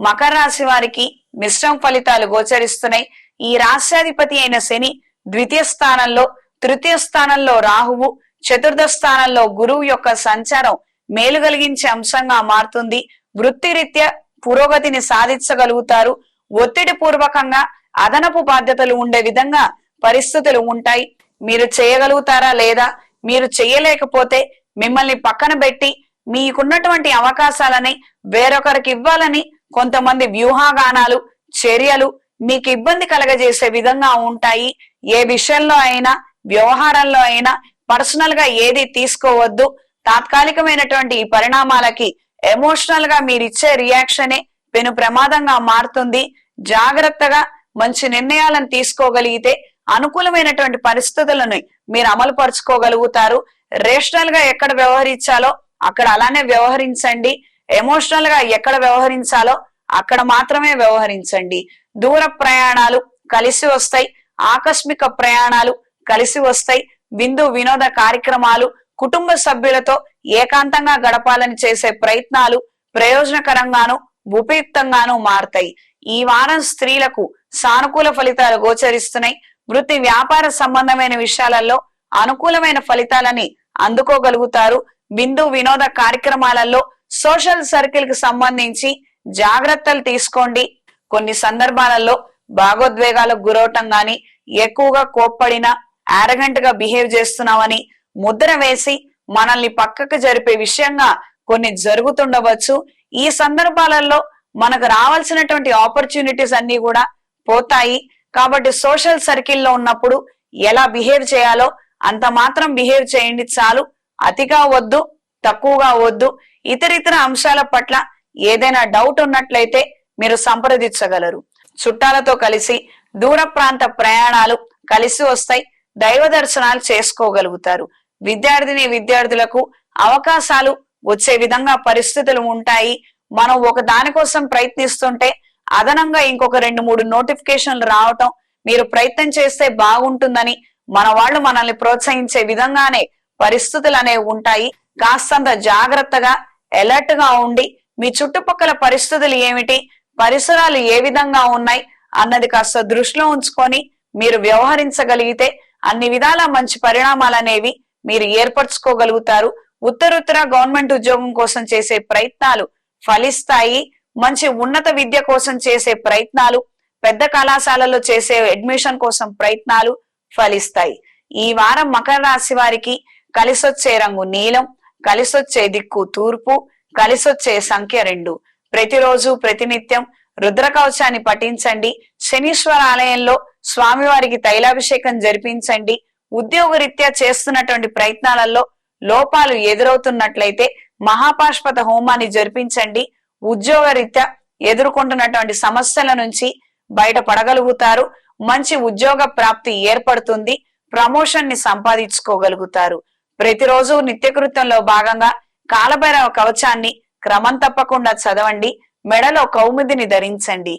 మకర రాశి వారికి మిశ్రమ ఫలితాలు గోచరిస్తున్నాయి. ఈ రాశ్యాధిపతి అయిన శని ద్వితీయ స్థానంలో, తృతీయ స్థానంలో రాహువు, చతుర్థ స్థానంలో గురువు యొక్క సంచారం మేలు కలిగించే అంశంగా మారుతుంది. వృత్తిరీత్యా పురోగతిని సాధించగలుగుతారు. ఒత్తిడి పూర్వకంగా అదనపు బాధ్యతలు ఉండే విధంగా పరిస్థితులు ఉంటాయి. మీరు చేయగలుగుతారా లేదా, మీరు చేయలేకపోతే మిమ్మల్ని పక్కన పెట్టి మీకున్నటువంటి అవకాశాలని వేరొకరికి ఇవ్వాలని కొంతమంది వ్యూహాగానాలు, చర్యలు మీకు ఇబ్బంది కలగజేసే విధంగా ఉంటాయి. ఏ విషయంలో అయినా, వ్యవహారంలో అయినా పర్సనల్ గా ఏది తీసుకోవద్దు. తాత్కాలికమైనటువంటి ఈ పరిణామాలకి ఎమోషనల్ గా మీరిచ్చే రియాక్షనే పెను ప్రమాదంగా మారుతుంది. జాగ్రత్తగా మంచి నిర్ణయాలను తీసుకోగలిగితే అనుకూలమైనటువంటి పరిస్థితులను మీరు అమలు పరుచుకోగలుగుతారు. రేషనల్ గా ఎక్కడ వ్యవహరించాలో అక్కడ అలానే వ్యవహరించండి. ఎమోషనల్ గా ఎక్కడ వ్యవహరించాలో అక్కడ మాత్రమే వ్యవహరించండి. దూర ప్రయాణాలు కలిసి వస్తాయి. ఆకస్మిక ప్రయాణాలు కలిసి వస్తాయి. విందు వినోద కార్యక్రమాలు, కుటుంబ సభ్యులతో ఏకాంతంగా గడపాలని చేసే ప్రయత్నాలు ప్రయోజనకరంగాను ఉపయుక్తంగాను మారతాయి. ఈ వారం స్త్రీలకు సానుకూల ఫలితాలు గోచరిస్తున్నాయి. వృత్తి వ్యాపార సంబంధమైన విషయాలలో అనుకూలమైన ఫలితాలని అందుకోగలుగుతారు. విందు వినోద కార్యక్రమాలలో సోషల్ సర్కిల్ కి సంబంధించి జాగ్రత్తలు తీసుకోండి. కొన్ని సందర్భాలలో భాగోద్వేగాలకు గురవటం గాని, ఎక్కువగా కోప్పడినా, ఆరగెంట్ గా బిహేవ్ చేస్తున్నామని ముద్ర వేసి మనల్ని పక్కకు జరిపే విషయంగా కొన్ని జరుగుతుండవచ్చు. ఈ సందర్భాలలో మనకు రావాల్సినటువంటి ఆపర్చునిటీస్ అన్ని కూడా పోతాయి. కాబట్టి సోషల్ సర్కిల్లో ఉన్నప్పుడు ఎలా బిహేవ్ చేయాలో అంత మాత్రం బిహేవ్ చేయండి చాలు. అతిగా వద్దు, తక్కువగా వద్దు. ఇతరితర అంశాల పట్ల ఏదైనా డౌట్ ఉన్నట్లయితే మీరు సంప్రదించగలరు. చుట్టాలతో కలిసి దూర ప్రాంత ప్రయాణాలు కలిసి వస్తాయి. దైవ దర్శనాలు చేసుకోగలుగుతారు. విద్యార్థిని విద్యార్థులకు అవకాశాలు వచ్చే విధంగా పరిస్థితులు ఉంటాయి. మనం ఒక దానికోసం ప్రయత్నిస్తుంటే అదనంగా ఇంకొక 2-3 నోటిఫికేషన్లు రావటం, మీరు ప్రయత్నం చేస్తే బాగుంటుందని మన వాళ్ళు మనల్ని ప్రోత్సహించే విధంగానే పరిస్థితులు అనేవి ఉంటాయి. కాస్తంత జాగ్రత్తగా అలర్ట్ గా ఉండి మీ చుట్టుపక్కల పరిస్థితులు ఏమిటి, పరిసరాలు ఏ విధంగా ఉన్నాయి అన్నది కాస్త దృష్టిలో ఉంచుకొని మీరు వ్యవహరించగలిగితే అన్ని విధాల మంచి పరిణామాలు అనేవి మీరు ఏర్పరచుకోగలుగుతారు. ఉత్తరోత్తర గవర్నమెంట్ ఉద్యోగం కోసం చేసే ప్రయత్నాలు ఫలిస్తాయి. మంచి ఉన్నత విద్య కోసం చేసే ప్రయత్నాలు, పెద్ద కళాశాలలో చేసే అడ్మిషన్ కోసం ప్రయత్నాలు ఫలిస్తాయి. ఈ వారం మకర రాశి వారికి కలిసొచ్చే రంగు నీలం, కలిసొచ్చే దిక్కు తూర్పు, కలిసొచ్చే సంఖ్య 2. ప్రతిరోజు ప్రతినిత్యం రుద్ర కవచాన్ని పఠించండి. శనీశ్వర ఆలయంలో స్వామివారికి తైలాభిషేకం జరిపించండి. ఉద్యోగరీత్యా చేస్తున్నటువంటి ప్రయత్నాలలో లోపాలు ఎదురవుతున్నట్లయితే మహాపాష్పత హోమాన్ని జరిపించండి. ఉద్యోగరీత్యా ఎదుర్కొంటున్నటువంటి సమస్యల నుంచి బయటపడగలుగుతారు. మంచి ఉద్యోగ ప్రాప్తి ఏర్పడుతుంది. ప్రమోషన్ ని సంపాదించుకోగలుగుతారు. ప్రతిరోజు నిత్యకృత్యంలో భాగంగా కాలభైరవ కవచాన్ని క్రమం తప్పకుండా చదవండి. మెడలో కౌముదిని ధరించండి.